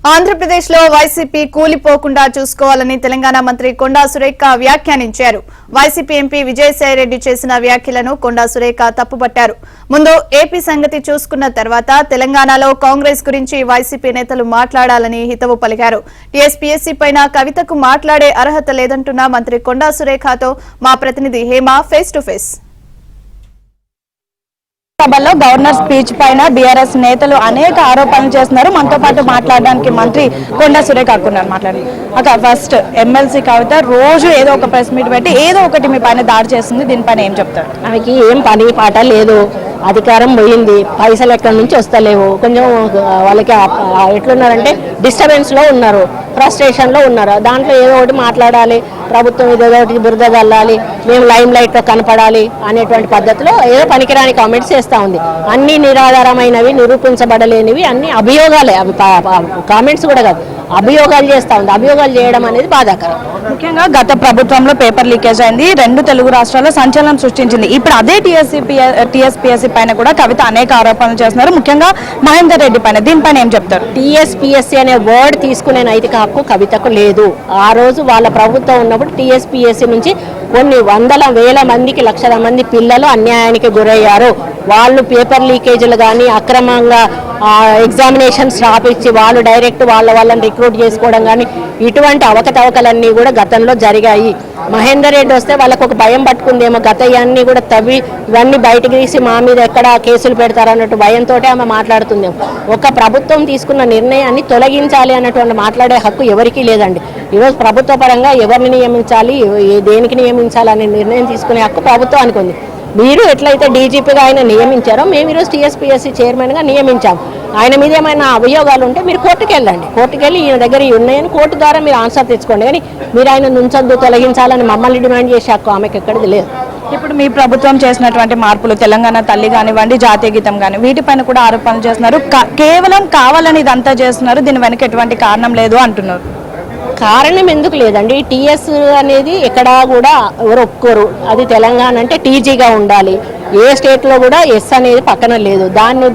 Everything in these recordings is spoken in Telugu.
ఆంధ్రప్రదేశ్ లో వైసీపీ కూలిపోకుండా చూసుకోవాలని తెలంగాణ మంత్రి కొండా సురేఖ వ్యాఖ్యానించారు. వైసీపీ ఎంపీ విజయసాయిరెడ్డి చేసిన వ్యాఖ్యలను కొండా సురేఖ తప్పుపట్టారు. ముందు ఏపీ సంగతి చూసుకున్న తర్వాత తెలంగాణలో కాంగ్రెస్ గురించి వైసీపీ నేతలు మాట్లాడాలని హితవు పలికారు. టీఎస్పీఎస్సీ పైన కవితకు మాట్లాడే అర్హత లేదంటున్న మంత్రి కొండా సురేఖతో మా ప్రతినిధి హేమ ఫేస్ టు ఫేస్. సభలో గవర్నర్ స్పీచ్ పైన బీఆర్ఎస్ నేతలు అనేక ఆరోపణలు చేస్తున్నారు. మనతో పాటు మాట్లాడడానికి మంత్రి కొండా సురేఖ మాట్లాడారు. ఫస్ట్ ఎమ్మెల్సీ కవిత రోజు ఏదో ఒక ప్రెస్ మీట్ పెట్టి ఏదో ఒకటి మీ పైన దాడి చేస్తుంది. దీనిపైన ఏం చెప్తారు? ఆమెకి ఏం పని పాట లేదు, అధికారం పోయింది, పైసలు ఎక్కడి నుంచి వస్తలేవు. కొంచెం వాళ్ళకి ఎట్లున్నారంటే డిస్టర్బెన్స్ లో ఉన్నారు, ఫ్రస్ట్రేషన్ లో ఉన్నారు. దాంట్లో ఏదో ఒకటి మాట్లాడాలి, ప్రభుత్వం ఏదో ఒకటి బురద చల్లాలి, మేము లైమ్ లైట్ లో కనపడాలి అనేటువంటి పద్ధతిలో ఏదో పనికిరాని కామెంట్స్ చేస్తూ ఉంది. అన్ని నిరాధారమైనవి, నిరూపించబడలేనివి, అన్ని అభియోగాలే. అవి కామెంట్స్ కూడా కాదు, అభియోగాలు చేస్తూ ఉంది. అభియోగాలు చేయడం అనేది బాధాకరం. ముఖ్యంగా గత ప్రభుత్వంలో పేపర్ లీకేజ్ అయింది, 2 తెలుగు రాష్ట్రాల్లో సంచలనం సృష్టించింది. ఇప్పుడు అదే టీఎస్పీఎస్సీ పైన కూడా కవిత అనేక ఆరోపణలు చేస్తున్నారు, ముఖ్యంగా మహేందర్ రెడ్డి పైన. దీనిపైన ఏం చెప్తారు? టీఎస్పీఎస్సీ అనే వర్డ్ తీసుకునే నైతిక హక్కు కవితకు లేదు. ఆ రోజు వాళ్ళ ప్రభుత్వం ఉన్నప్పుడు టీఎస్పీఎస్సీ నుంచి కొన్ని వందల వేల మందికి, లక్షల మంది పిల్లలు అన్యాయానికి గురయ్యారు. వాళ్ళు పేపర్ లీకేజీలు కానీ, అక్రమంగా ఎగ్జామినేషన్స్ రాపిచ్చి వాళ్ళు డైరెక్ట్ వాళ్ళని రిక్రూట్ చేసుకోవడం కానీ, ఇటువంటి అవకతవకలన్నీ కూడా గతంలో జరిగాయి. మహేందర్ రెడ్డి వస్తే వాళ్ళకు ఒక భయం పట్టుకుందేమో, గతయాన్ని కూడా తవ్వి ఇవన్నీ బయటకు తీసి మా మీద ఎక్కడ కేసులు పెడతారన్నట్టు భయంతో ఆమె మాట్లాడుతుందేమో. ఒక ప్రభుత్వం తీసుకున్న నిర్ణయాన్ని తొలగించాలి అన్నటువంటి మాట్లాడే హక్కు ఎవరికీ లేదండి. ఈరోజు ప్రభుత్వ పరంగా ఎవరిని నియమించాలి, దేనికి నియమించాలి అనే నిర్ణయం తీసుకునే హక్కు ప్రభుత్వానికి ఉంది. మీరు ఎట్లయితే డీజీపీగా ఆయన నియమించారో మేము ఈరోజు టీఎస్పీఎస్సీ చైర్మన్గా నియమించాం. ఆయన మీద ఏమైనా అభియోగాలు ఉంటే మీరు కోర్టుకు వెళ్ళండి, కోర్టుకు వెళ్ళి ఈయన దగ్గర ఉన్నాయని కోర్టు ద్వారా మీరు ఆన్సర్ తెచ్చుకోండి. కానీ మీరు ఆయన నుంచొద్దు, తొలగించాలని మమ్మల్ని డిమాండ్ చేసే హక్కు ఆమెకు ఎక్కడిది లేదు. ఇప్పుడు మీ ప్రభుత్వం చేసినటువంటి మార్పులు, తెలంగాణ తల్లి కానివ్వండి, జాతీయ గీతం కానీ, వీటిపైన కూడా ఆరోపణలు చేస్తున్నారు. కేవలం కావాలని ఇదంతా చేస్తున్నారు, దీని వెనక ఎటువంటి కారణం లేదు అంటున్నారు. కారణం ఎందుకు లేదండి? టీఎస్ అనేది ఎక్కడా కూడా ఎవరు ఒప్పుకోరు. అది తెలంగాణ అంటే టీజీగా ఉండాలి. ఏ స్టేట్లో కూడా ఎస్ అనేది పక్కన లేదు. దాన్ని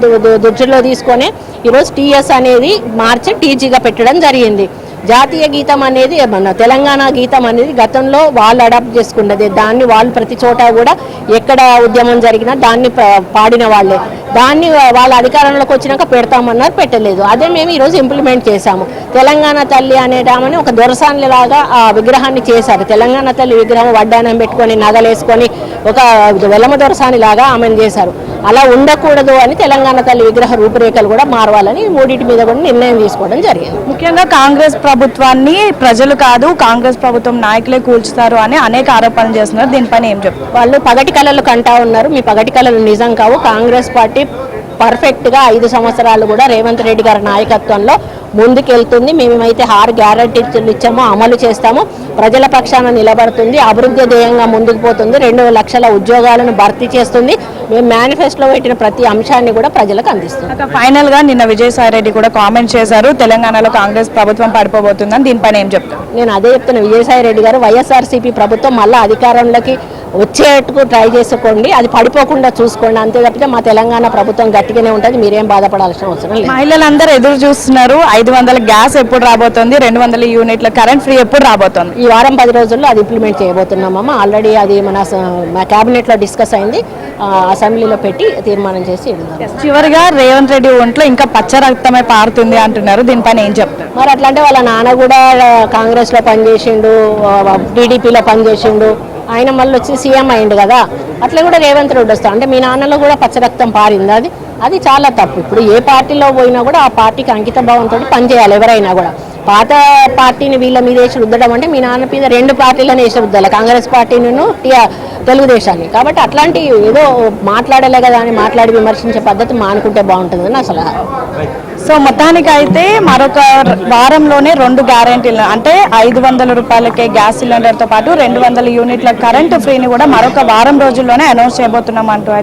దృష్టిలో తీసుకొని ఈరోజు టీఎస్ అనేది మార్చి టీజీగా పెట్టడం జరిగింది. జాతీయ గీతం అనేది మన తెలంగాణ గీతం అనేది గతంలో వాళ్ళు అడాప్ట్ చేసుకున్నది. దాన్ని వాళ్ళు ప్రతి చోట కూడా ఎక్కడ ఉద్యమం జరిగినా దాన్ని పాడిన వాళ్ళే. దాన్ని వాళ్ళ అధికారంలోకి వచ్చినాక పెడతామన్నారు, పెట్టలేదు. అదే మేము ఈరోజు ఇంప్లిమెంట్ చేశాము. తెలంగాణ తల్లి అనేదామని ఒక దొరసాన్లాగా ఆ విగ్రహాన్ని చేశారు. తెలంగాణ తల్లి విగ్రహం వడ్డానం పెట్టుకొని నగలేసుకొని ఒక వెలమ దొరసాని లాగా ఆమెను చేశారు. అలా ఉండకూడదు అని తెలంగాణ తల్లి విగ్రహ రూపురేఖలు కూడా మారవాలని మూడింటి మీద కూడా నిర్ణయం తీసుకోవడం జరిగింది. ముఖ్యంగా కాంగ్రెస్ ప్రభుత్వాన్ని ప్రజలు కాదు, కాంగ్రెస్ ప్రభుత్వం నాయకులే కూల్చుతారు అని అనేక ఆరోపణలు చేస్తున్నారు. దీనిపైన ఏం చెప్తారు? వాళ్ళు పగటి కళలు కంటా ఉన్నారు. మీ పగటి కళలు నిజం కావు. కాంగ్రెస్ పార్టీ పర్ఫెక్ట్గా 5 సంవత్సరాలు కూడా రేవంత్ రెడ్డి గారి నాయకత్వంలో ముందుకెళ్తుంది. మేమైతే 6 గ్యారంటీలు ఇచ్చామో అమలు చేస్తాము. ప్రజల పక్షాన నిలబడుతుంది. అభివృద్ధి ధ్యేయంగా ముందుకు పోతుంది. 2 లక్షల ఉద్యోగాలను భర్తీ చేస్తుంది. మేము మేనిఫెస్టోలో పెట్టిన ప్రతి అంశాన్ని కూడా ప్రజలకు అందిస్తుంది. ఫైనల్ గా నిన్న విజయసాయిరెడ్డి కూడా కామెంట్ చేశారు, తెలంగాణలో కాంగ్రెస్ ప్రభుత్వం పడిపోబోతుందని. దీనిపైన ఏం చెప్తారు? నేను అదే చెప్తున్నా. విజయసాయిరెడ్డి గారు వైఎస్ఆర్సీపీ ప్రభుత్వం మళ్ళీ అధికారంలోకి వచ్చేట్టుకు ట్రై చేసుకోండి, అది పడిపోకుండా చూసుకోండి. అంతే తప్పితే మా తెలంగాణ ప్రభుత్వం గట్టిగానే ఉంటుంది, మీరేం బాధపడాల్సిన అవసరం లేదు. మహిళలందరూ ఎదురు చూస్తున్నారు. 500 గ్యాస్ ఎప్పుడు రాబోతుంది, 200 యూనిట్ల కరెంట్ ఫ్రీ ఎప్పుడు రాబోతుంది? ఈ వారం 10 రోజుల్లో అది ఇంప్లిమెంట్ చేయబోతున్నామమ్మా. ఆల్రెడీ అది మా క్యాబినెట్లో డిస్కస్ అయింది, అసెంబ్లీలో పెట్టి తీర్మానం చేసి ఇద్దాం. చివరిగా రేవంత్ రెడ్డి ఒంట్లో ఇంకా పచ్చ రక్తమే పారుతుంది అంటున్నారు, దీనిపైన ఏం చెప్తారు? మరి అట్లా అంటే వాళ్ళ నాన్న కూడా కాంగ్రెస్లో పనిచేసిండు, టీడీపీలో పనిచేసిండు, ఆయన మళ్ళీ వచ్చి సీఎం అయిండు కదా. అట్లా కూడా రేవంత్ రెడ్డి వస్తాడు అంటే మీ నాన్నలో కూడా పచ్చరక్తం పారింది. అది చాలా తప్పు. ఇప్పుడు ఏ పార్టీలో పోయినా కూడా ఆ పార్టీకి అంకిత భావంతో పనిచేయాలి ఎవరైనా కూడా. పాత పార్టీని వీళ్ళ మీద వేసి రుద్దడం అంటే మీ నాన్న మీద 2 పార్టీలను వేసి రుద్దాలి, కాంగ్రెస్ పార్టీను తెలుగుదేశాన్ని. కాబట్టి అట్లాంటి ఏదో మాట్లాడలే కదా అని మాట్లాడి విమర్శించే పద్ధతి మానుకుంటే బాగుంటుందని అసలు. సో మొత్తానికి అయితే మరొక వారంలోనే 2 గ్యారెంటీలు అంటే 500 రూపాయలకే గ్యాస్ సిలిండర్తో పాటు 200 యూనిట్ల కరెంటు ఫ్రీని కూడా మరొక వారం రోజుల్లోనే అనౌన్స్ చేయబోతున్నాం అంటూ